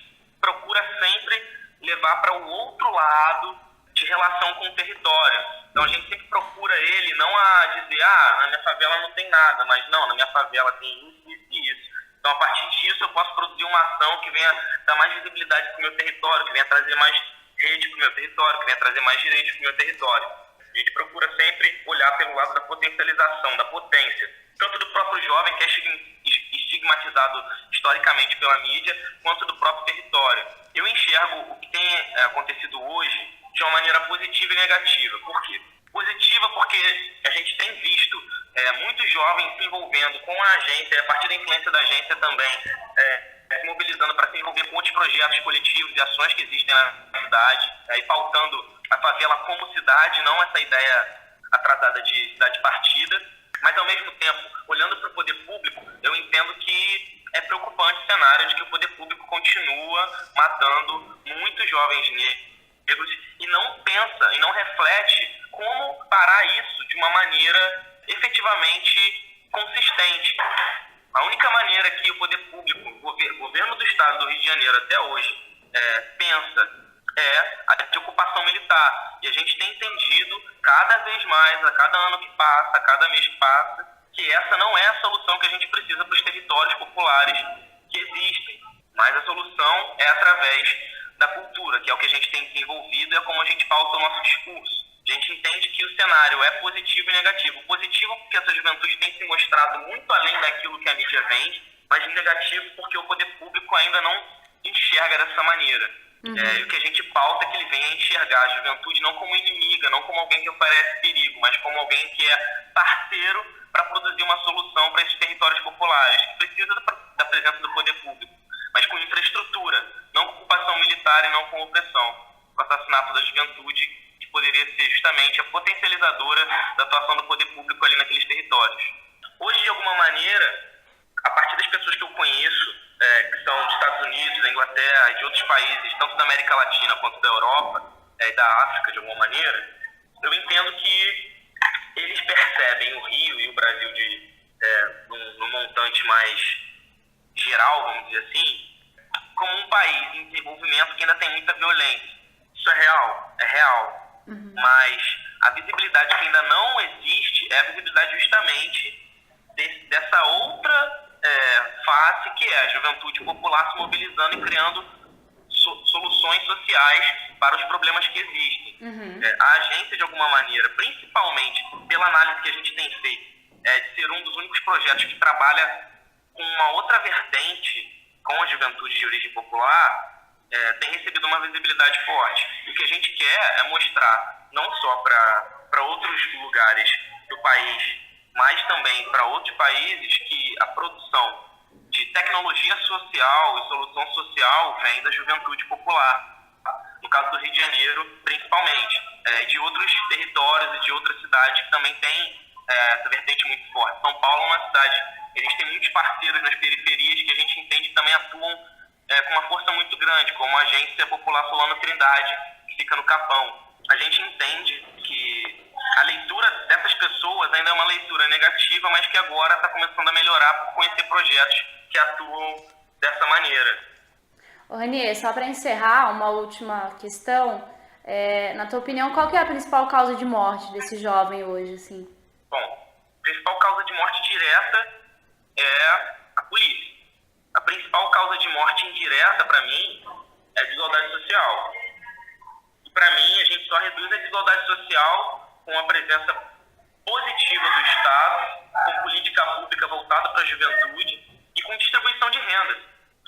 procura sempre levar para o outro lado de relação com o território. Então a gente sempre procura ele não a dizer, na minha favela não tem nada, mas não, na minha favela tem isso e isso. Então a partir disso eu posso produzir uma ação que venha dar mais visibilidade para o meu território, que venha trazer mais rede para o meu território, que venha trazer mais direitos para o meu território. A gente procura sempre olhar pelo lado da potencialização, da potência, tanto do próprio jovem, que é estigmatizado historicamente pela mídia, quanto do próprio território. Eu enxergo o que tem acontecido hoje de uma maneira positiva e negativa. Por quê? Positiva porque a gente tem visto muitos jovens se envolvendo com a agência, a partir da influência da agência também, se mobilizando para se envolver com outros projetos coletivos e ações que existem na cidade, e pautando a favela como cidade, não essa ideia atrasada de cidade partida, mas ao mesmo tempo, olhando para o poder público, eu entendo que é preocupante o cenário de que o poder público continua matando muitos jovens negros e não pensa e não reflete como parar isso de uma maneira efetivamente consistente. A única maneira que o poder público, o governo do estado do Rio de Janeiro até hoje, pensa a de ocupação militar. E a gente tem entendido cada vez mais, a cada ano que passa, a cada mês que passa, que essa não é a solução que a gente precisa para os territórios populares que existem. Mas a solução é através da cultura, que é o que a gente tem desenvolvido e é como a gente pauta o nosso discurso. A gente entende que o cenário é positivo e negativo. Positivo porque essa juventude tem se mostrado muito além daquilo que a mídia vende, mas negativo porque o poder público ainda não enxerga dessa maneira. E o que a gente pauta é que ele venha enxergar a juventude não como inimiga, não como alguém que oferece perigo, mas como alguém que é parceiro para produzir uma solução para esses territórios populares, que precisa da presença do poder público, mas com infraestrutura, não com ocupação militar e não com opressão. O assassinato da juventude, que poderia ser justamente a potencializadora da atuação do poder público ali naqueles territórios. Hoje, de alguma maneira, a partir das pessoas que eu conheço, que são dos Estados Unidos, da Inglaterra e de outros países, tanto da América Latina quanto da Europa e da África, de alguma maneira, eu entendo que eles percebem o Rio e o Brasil num montante mais geral, vamos dizer assim, como um país em desenvolvimento que ainda tem muita violência. Isso é real? É real. Mas a visibilidade que ainda não existe é a visibilidade justamente dessa outra face, que é a juventude popular se mobilizando e criando soluções sociais para os problemas que existem. A agência, de alguma maneira, principalmente pela análise que a gente tem feito, de ser um dos únicos projetos que trabalha com uma outra vertente com a juventude de origem popular, tem recebido uma visibilidade forte. O que a gente quer é mostrar, não só para outros lugares do país, mas também para outros países, que a produção de tecnologia social e solução social vem da juventude popular. No caso do Rio de Janeiro, principalmente, de outros territórios e de outras cidades que também têm essa vertente muito forte. São Paulo é uma cidade, a gente tem muitos parceiros nas periferias que a gente entende que também atuam com uma força muito grande, como a Agência Popular Solano Trindade, que fica no Capão. A gente entende que a leitura dessas pessoas ainda é uma leitura negativa, mas que agora está começando a melhorar por conhecer projetos que atuam dessa maneira.
Ô, Renier, só para encerrar, uma última questão. Na tua opinião, qual que é a principal causa de morte desse jovem hoje, assim?
Bom, a principal causa de morte direta é a polícia. A principal causa de morte indireta, para mim, é a desigualdade social. E para mim, a gente só reduz a desigualdade social com a presença positiva do Estado, com política pública voltada para a juventude e com distribuição de renda.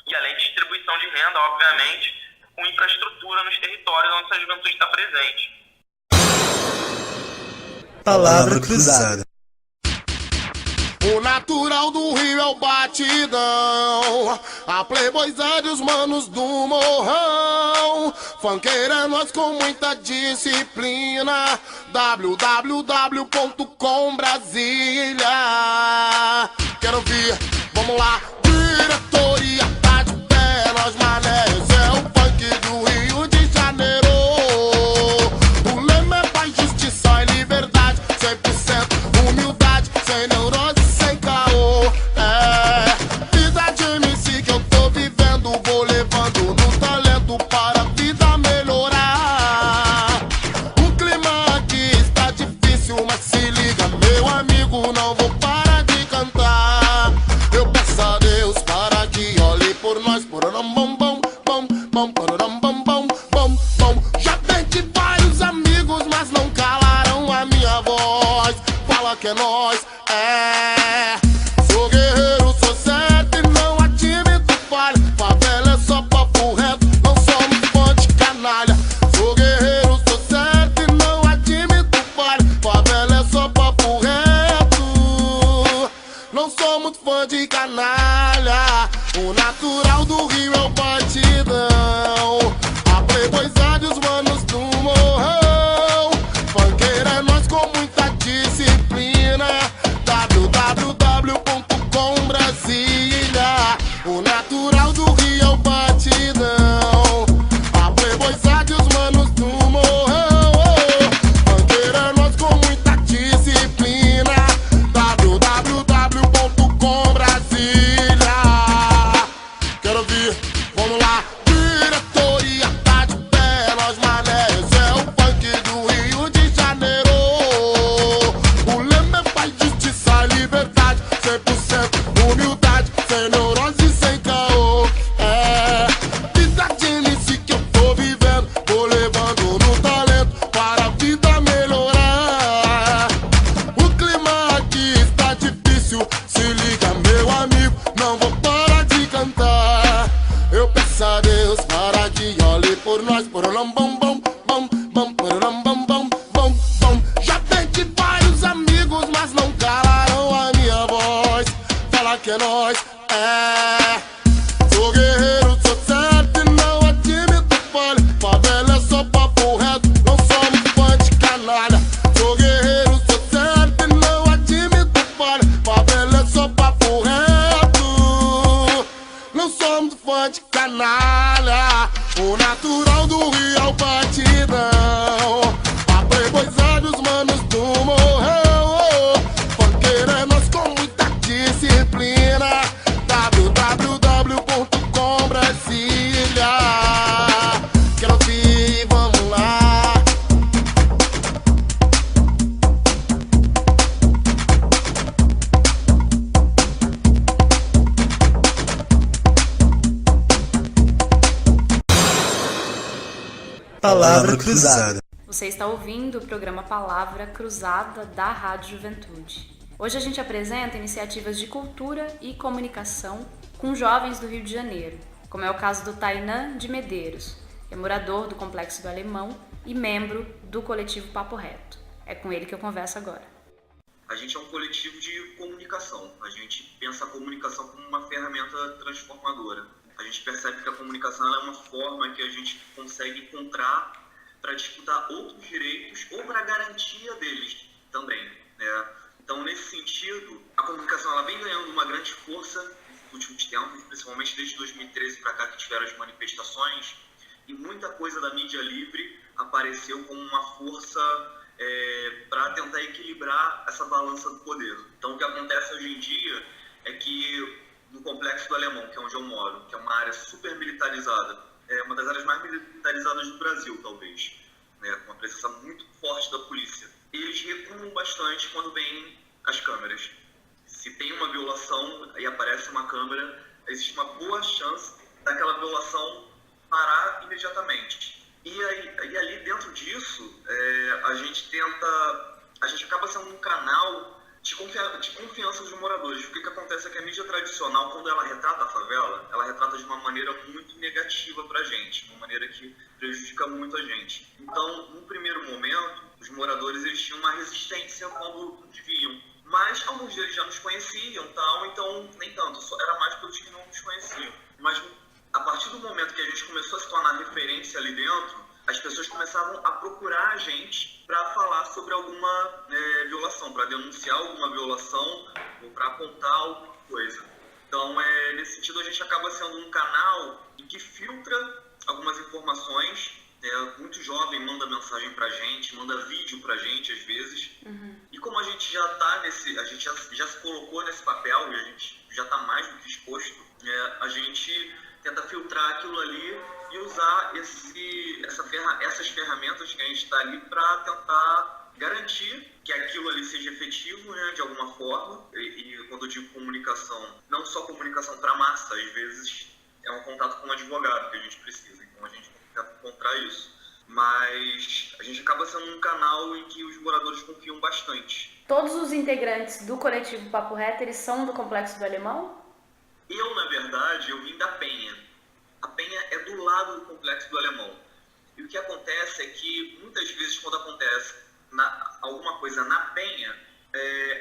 E além de distribuição de renda, obviamente, com infraestrutura nos territórios onde essa juventude está presente.
Palavra cruzada.
O natural do Rio é o batidão, a playboyzada e os manos do morrão. Funkeira é nós com muita disciplina, www.com Brasília. Quero ouvir, vamos lá, diretoria tá de pé, nós manés, é o funk do Rio de Janeiro. O lema é paz, justiça e liberdade, 100% humildade, sem neurose. Vida de MC que eu tô vivendo, vou levando no talento para a vida melhorar. O clima aqui está difícil, mas se liga, meu amigo, não vou parar de cantar. Eu peço a Deus para que olhe por nós, pororam bom bom bom bom, pororam bom bom bom bom. Já perdi vários amigos, mas não calaram a minha voz. Fala que é nós, Sou guerreiro, sou certo e não admito falha. Favela é só papo reto, não somos fã de canalha. Sou guerreiro, sou certo e não admito falha. Favela é só papo reto, não somos fã de canalha. O natural do Rio é o batidão, a playboyzada e os manos do morrão. Funkeira é nós com muita disciplina, www.com Brasília. O natural do Rio é o batidão, a playboyzada e os manos do morrão. Funkeira é nós com muita disciplina, www.com Brasília. Quero ouvir, vamos lá, diretoria tá de pé, nós manés, é o funk do Rio de Janeiro. O lema é paz, justiça e liberdade, 100% humildade, sem neurose e sem caô. Vida de MC que eu tô vivendo, tô levando no talento para a vida melhorar. O clima aqui está difícil, se liga, meu amigo, não vou parar de cantar. Eu peço a Deus para que olhe por nós, porolam bom bom bom bom, porolam bom bom bom bom. Já perdi vários amigos, mas não calaram a minha voz. Fala que é nós, Sou guerreiro, sou certo e não admito falha. Favela é só papo reto, não somos fã de canalha. Sou guerreiro, sou certo e não admito falha. Favela é só papo reto, não somos fã de canalha. O natural do Rio é o batidão,
Palavra Cruzada.
Você está ouvindo o programa Palavra Cruzada da Rádio Juventude. Hoje a gente apresenta iniciativas de cultura e comunicação com jovens do Rio de Janeiro, como é o caso do Tainan de Medeiros, que é morador do Complexo do Alemão e membro do coletivo Papo Reto. É com ele que eu converso agora.
A gente é um coletivo de comunicação. A gente pensa a comunicação como uma ferramenta transformadora. A gente percebe que a comunicação é uma forma que a gente consegue encontrar para disputar outros direitos ou para a garantia deles também, né? Então, nesse sentido, a comunicação ela vem ganhando uma grande força nos últimos tempos, principalmente desde 2013 para cá, que tiveram as manifestações, e muita coisa da mídia livre apareceu como uma força para tentar equilibrar essa balança do poder. Então, o que acontece hoje em dia é que no Complexo do Alemão, que é onde eu moro, que é uma área super militarizada, é uma das áreas mais militarizadas do Brasil, talvez, né, com uma presença muito forte da polícia. Eles recuam bastante quando vêm as câmeras. Se tem uma violação e aparece uma câmera, existe uma boa chance daquela violação parar imediatamente. E ali dentro disso, a gente acaba sendo um canal de confiança dos moradores. O que acontece é que a mídia tradicional, quando ela retrata a favela, ela retrata de uma maneira muito negativa pra gente, uma maneira que prejudica muito a gente. Então, no primeiro momento, os moradores eles tinham uma resistência quando nos viam. Mas alguns deles já nos conheciam, então nem tanto, era mais pelos que não nos conheciam. Mas a partir do momento que a gente começou a se tornar referência ali dentro, as pessoas começavam a procurar a gente para falar sobre alguma violação, para denunciar alguma violação ou para apontar alguma coisa. Então, nesse sentido, a gente acaba sendo um canal em que filtra algumas informações. Muito jovem manda mensagem pra gente, manda vídeo pra gente às vezes. E como a gente já tá a gente já se colocou nesse papel e a gente já tá mais do que exposto, a gente tenta filtrar aquilo ali e usar essas ferramentas que a gente está ali para tentar garantir que aquilo ali seja efetivo, né, de alguma forma. E quando eu digo comunicação, não só comunicação para massa, às vezes é um contato com um advogado que a gente precisa, então a gente tenta encontrar isso. Mas a gente acaba sendo um canal em que os moradores confiam bastante.
Todos os integrantes do coletivo Papo Reto, eles são do Complexo do Alemão?
Eu, na verdade, eu vim da Penha. A Penha é do lado do Complexo do Alemão. E o que acontece é que, muitas vezes, quando acontece alguma coisa na Penha,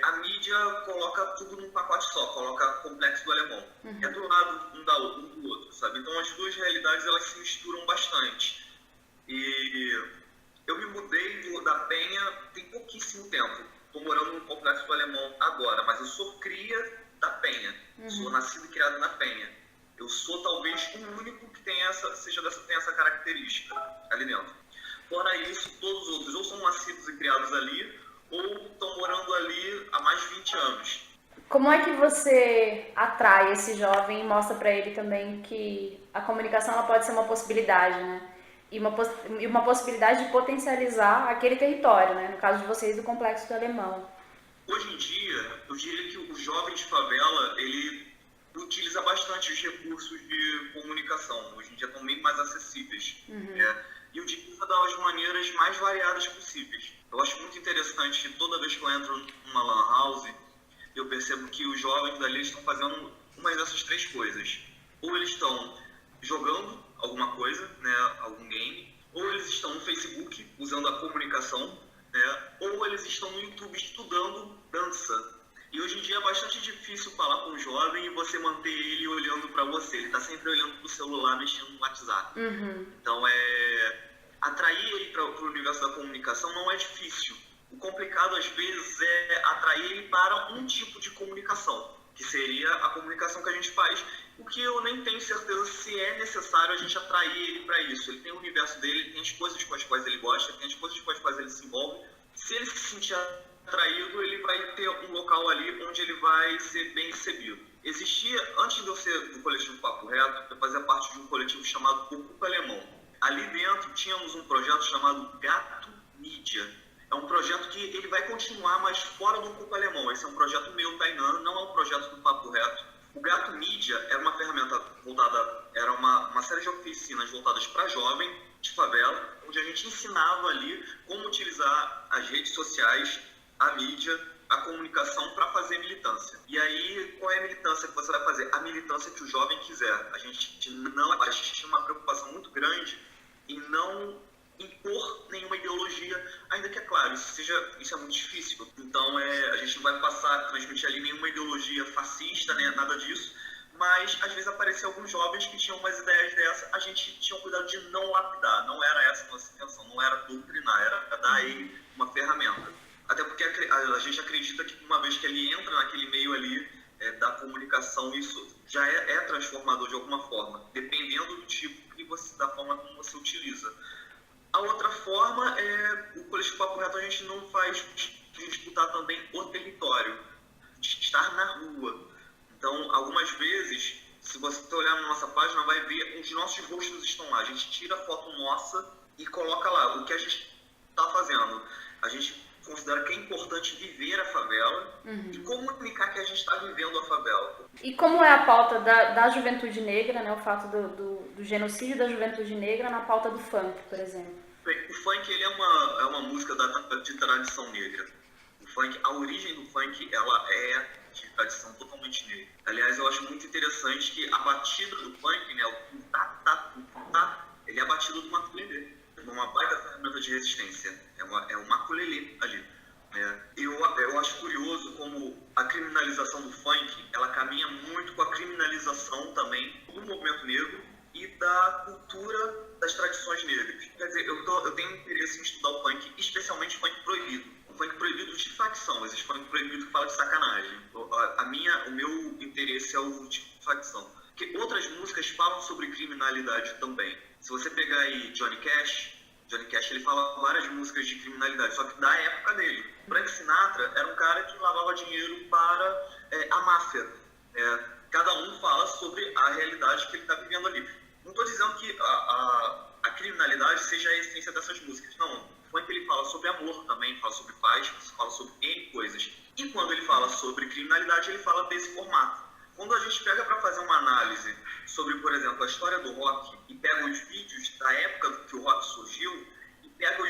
a mídia coloca tudo num pacote só, coloca Complexo do Alemão. É do lado um do outro, sabe? Então, as duas realidades, elas se misturam bastante. E eu me mudei da Penha tem pouquíssimo tempo. Estou morando no Complexo do Alemão agora, mas eu sou cria da Penha. Sou nascido e criado na Penha. Eu sou talvez o único que tem essa característica ali dentro. Fora isso, todos os outros ou são nascidos e criados ali ou estão morando ali há mais de 20 anos.
Como é que você atrai esse jovem e mostra para ele também que a comunicação ela pode ser uma possibilidade, né? E uma possibilidade de potencializar aquele território, né? No caso de vocês, do Complexo do Alemão.
Hoje em dia, eu diria que o jovem de favela, ele utiliza bastante os recursos de comunicação. Hoje em dia estão bem mais acessíveis. E utiliza das maneiras mais variadas possíveis. Eu acho muito interessante, toda vez que eu entro numa lan house, eu percebo que os jovens dali estão fazendo uma dessas três coisas. Ou eles estão jogando alguma coisa, né, algum game, ou eles estão no Facebook usando a comunicação, né, ou eles estão no YouTube estudando dança. E hoje em dia é bastante difícil falar com um jovem e você manter ele olhando para você. Ele está sempre olhando para o celular, mexendo no WhatsApp. Então, atrair ele para o universo da comunicação não é difícil. O complicado, às vezes, é atrair ele para um tipo de comunicação, que seria a comunicação que a gente faz, o que eu nem tenho certeza se é necessário a gente atrair ele para isso. Ele tem o universo dele, ele tem as coisas com as quais ele gosta, tem as coisas com as quais ele se envolve. Se ele se sentir atraído, ele vai ter um local ali onde ele vai ser bem recebido. Existia, antes de eu ser do coletivo Papo Reto, eu fazia parte de um coletivo chamado Ocupa Alemão. Ali dentro tínhamos um projeto chamado Gato Mídia. É um projeto que ele vai continuar, mas fora do Ocupa Alemão. Esse é um projeto meu, Tainan, não é um projeto do Papo Reto. O Gato Mídia era uma ferramenta voltada, era uma série de oficinas voltadas para jovem, de favela, onde a gente ensinava ali como utilizar as redes sociais, a mídia, a comunicação para fazer militância. E aí, qual é a militância que você vai fazer? A militância que o jovem quiser. A gente tinha uma preocupação muito grande em não impor nenhuma ideologia, ainda que, é claro, isso é muito difícil. Então, a gente não vai transmitir ali nenhuma ideologia fascista, né, nada disso, mas às vezes apareciam alguns jovens que tinham umas ideias dessa, a gente tinha o cuidado de não lapidar, não era essa a nossa intenção, não era doutrinar, era dar a ele uma ferramenta. Até porque a gente acredita que uma vez que ele entra naquele meio ali da comunicação, isso já é transformador de alguma forma, dependendo do tipo da forma como você utiliza. A outra forma o Coletivo Papo Reto a gente não faz disputar também o território, de estar na rua. Então, algumas vezes, se você olhar na nossa página, vai ver os nossos rostos estão lá. A gente tira a foto nossa e coloca lá o que a gente está fazendo. A gente considera que é importante viver a favela e comunicar que a gente está vivendo a favela.
E como é a pauta da juventude negra, né? O fato do genocídio da juventude negra na pauta do funk, por exemplo?
Bem, o funk ele é uma música de tradição negra. O funk, a origem do funk, ela é de tradição totalmente negra. Aliás, eu acho muito interessante que a batida do funk, né, o tá, ele é a batida do maculelê. É uma baita ferramenta de resistência. É um maculelê ali. Eu acho curioso como a criminalização do funk, ela caminha muito com a criminalização também do movimento negro e da cultura das tradições negras. Quer dizer, eu tenho interesse em estudar o funk, especialmente funk proibido. O funk proibido de facção, existe funk proibido que fala de sacanagem. O meu interesse é o tipo de facção. Porque outras músicas falam sobre criminalidade também. Se você pegar aí Johnny Cash ele fala várias músicas de criminalidade, só que da época dele. Frank Sinatra era um cara que lavava dinheiro para a máfia. Cada um fala sobre a realidade que ele está vivendo ali. Não estou dizendo que a criminalidade seja a essência dessas músicas, não. O funk ele fala sobre amor também, fala sobre paz, fala sobre N coisas. E quando ele fala sobre criminalidade, ele fala desse formato. Quando a gente pega para fazer uma análise sobre, por exemplo, a história do rock e pega os vídeos da época que o rock surgiu e pega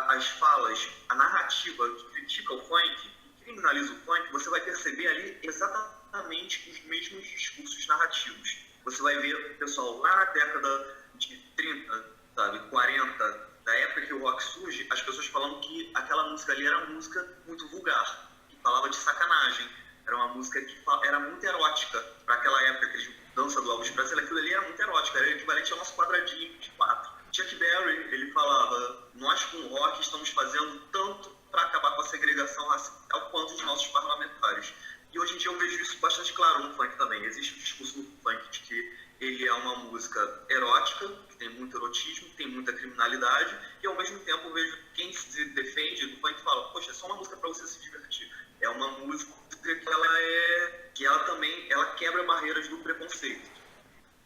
as falas, a narrativa que critica o funk e criminaliza o funk, você vai perceber ali exatamente os mesmos discursos narrativos. Você vai ver o pessoal lá na década de 30, sabe, 40, da época que o rock surge, as pessoas falando que aquela música ali era uma música muito vulgar, que falava de sacanagem. Era uma música que era muito erótica para aquela época, aquele dança do Elvis Presley, aquilo ali era muito erótico, era equivalente ao nosso quadradinho de 4. Chuck Berry, ele falava, nós com o rock estamos fazendo tanto para acabar com a segregação racial quanto os nossos parlamentares. E hoje em dia eu vejo isso bastante claro no funk também. Existe um discurso no funk de que ele é uma música erótica, que tem muito erotismo, que tem muita criminalidade, e ao mesmo tempo eu vejo quem se defende do funk fala, poxa, é só uma música para você se divertir. É uma música que ela também quebra barreiras do preconceito.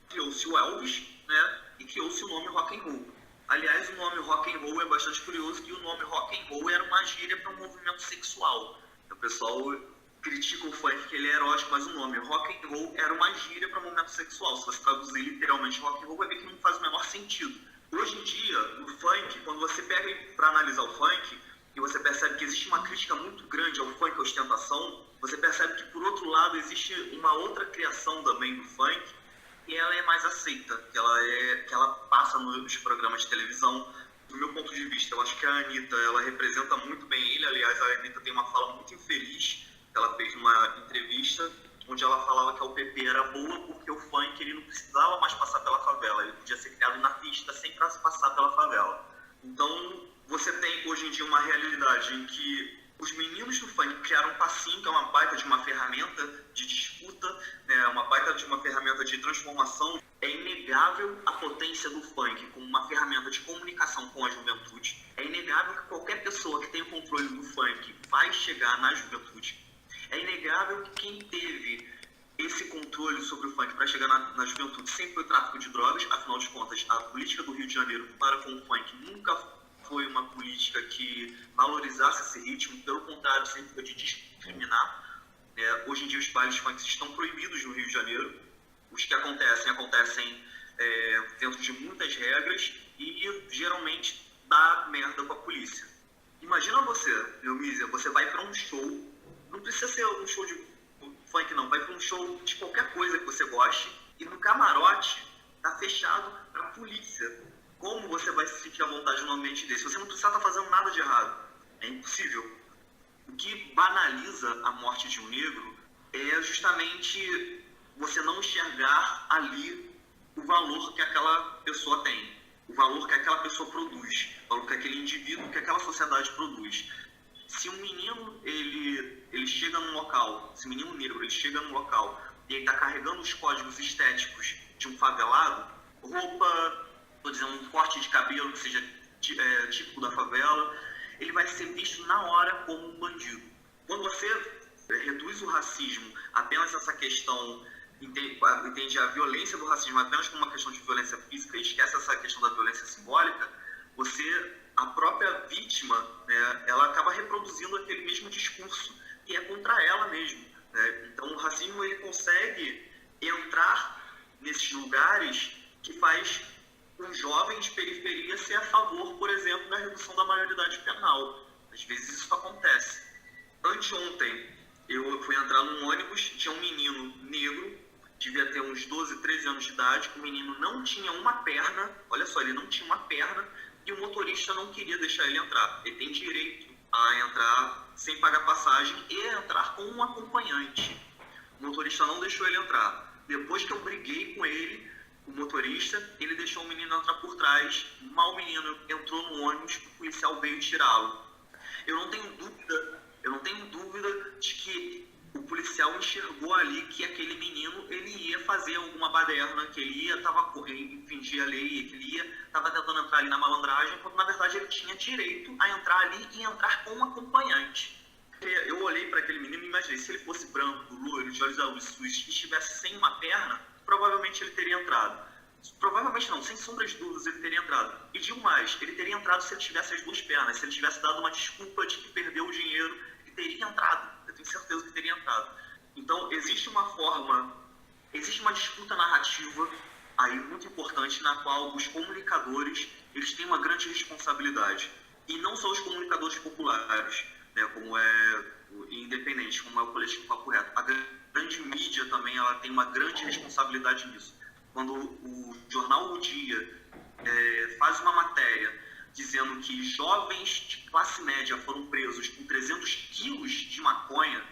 Criou-se o Elvis, né, e criou-se o nome rock and roll. Aliás, o nome rock and roll é bastante curioso, que o nome rock and roll era uma gíria para um movimento sexual. O pessoal critica o funk que ele é erótico, mas o nome rock and roll era uma gíria para um movimento sexual. Se você traduzir literalmente rock and roll, vai ver que não faz o menor sentido. Hoje em dia, o funk, quando você pega para analisar o funk, e você percebe que existe uma crítica muito grande ao funk, à ostentação, você percebe que, por outro lado, existe uma outra criação também do funk, e ela é mais aceita, que ela passa nos programas de televisão. Do meu ponto de vista, eu acho que a Anitta, ela representa muito bem ele. Aliás, a Anitta tem uma fala muito infeliz, que ela fez numa entrevista, onde ela falava que a UPP era boa porque o funk ele não precisava mais passar pela favela, ele podia ser criado na pista sem passar pela favela. Então, você tem hoje em dia uma realidade em que os meninos do funk criaram um passinho, que é uma baita de uma ferramenta de disputa, né, uma baita de uma ferramenta de transformação. É inegável a potência do funk como uma ferramenta de comunicação com a juventude. É inegável que qualquer pessoa que tenha o controle do funk vai chegar na juventude. É inegável que quem teve esse controle sobre o funk para chegar na juventude sempre foi o tráfico de drogas. Afinal de contas, a política do Rio de Janeiro para com o funk nunca foi uma política que valorizasse esse ritmo, pelo contrário, sempre foi de discriminar. Hoje em dia os bailes funk estão proibidos no Rio de Janeiro. Os que acontecem dentro de muitas regras, e geralmente dá merda com a polícia. Imagina você, Leomísia, você vai para um show, não precisa ser um show de funk não, vai para um show de qualquer coisa que você goste e no camarote tá fechado pra polícia. Como você vai se sentir à vontade num ambiente desse? Você não precisa estar fazendo nada de errado. É impossível. O que banaliza a morte de um negro é justamente você não enxergar ali o valor que aquela pessoa tem, o valor que aquela pessoa produz, o valor que aquele indivíduo, que aquela sociedade produz. Se um menino, ele chega num local, esse menino negro, ele chega num local e ele está carregando os códigos estéticos de um favelado, roupa, estou dizendo, um corte de cabelo que seja típico da favela, ele vai ser visto na hora como um bandido. Quando você reduz o racismo apenas essa questão, entende a violência do racismo apenas como uma questão de violência física e esquece essa questão da violência simbólica, a própria vítima, né, ela acaba reproduzindo aquele mesmo discurso que é contra ela mesmo. Né? Então o racismo ele consegue entrar nesses lugares que faz um jovem de periferia ser a favor, por exemplo, da redução da maioridade penal. Às vezes isso acontece. Anteontem, eu fui entrar num ônibus, tinha um menino negro, devia ter uns 12, 13 anos de idade, o menino não tinha uma perna, olha só, ele não tinha uma perna, e o motorista não queria deixar ele entrar. Ele tem direito a entrar sem pagar passagem e entrar com um acompanhante. O motorista não deixou ele entrar. Depois que eu briguei com ele, o motorista, ele deixou o menino entrar por trás. Mal o menino entrou no ônibus, o policial veio tirá-lo. Eu não tenho dúvida de que o policial enxergou ali que aquele menino ele ia fazer alguma baderna, que ele ia infringir a lei, que ele estava tentando entrar ali na malandragem, quando na verdade ele tinha direito a entrar ali e entrar com um acompanhante. Eu olhei para aquele menino e imaginei, se ele fosse branco, loiro, de olhos azuis e estivesse sem uma perna, provavelmente ele teria entrado. Provavelmente não, sem sombra de dúvidas ele teria entrado. E digo mais, ele teria entrado se ele tivesse as duas pernas, se ele tivesse dado uma desculpa de que perdeu o dinheiro, ele teria entrado. Eu tenho certeza que teria entrado. Então, existe uma disputa narrativa aí muito importante na qual os comunicadores, eles têm uma grande responsabilidade. E não só os comunicadores populares, né, como é independente, como é o Coletivo Papo Reto. A grande mídia também ela tem uma grande responsabilidade nisso. Quando o jornal O Dia faz uma matéria dizendo que jovens de classe média foram presos com 300 quilos de maconha,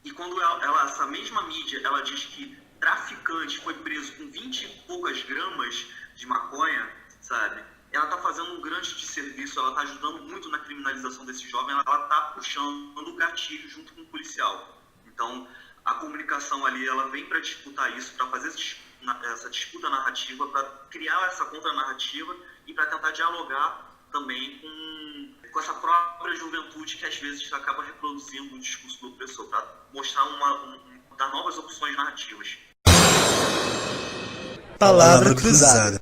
e quando essa mesma mídia ela diz que traficante foi preso com 20 e poucas gramas de maconha, sabe? Ela está fazendo um grande desserviço, ela está ajudando muito na criminalização desse jovem, ela está puxando o gatilho junto com o policial. Então, a comunicação ali, ela vem para disputar isso, para fazer essa disputa narrativa, para criar essa contranarrativa e para tentar dialogar também com essa própria juventude que às vezes acaba reproduzindo o discurso do opressor, para mostrar dar novas opções narrativas.
Palavra Cruzada.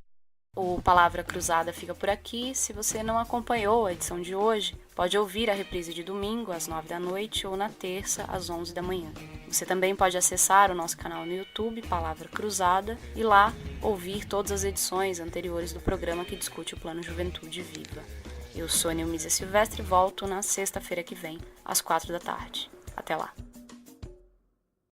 O Palavra Cruzada fica por aqui. Se você não acompanhou a edição de hoje, pode ouvir a reprise de domingo às 9 da noite ou na terça às 11 da manhã. Você também pode acessar o nosso canal no YouTube, Palavra Cruzada, e lá ouvir todas as edições anteriores do programa que discute o Plano Juventude Viva. Eu sou Neumísia Silvestre e volto na sexta-feira que vem, às 4 da tarde. Até lá.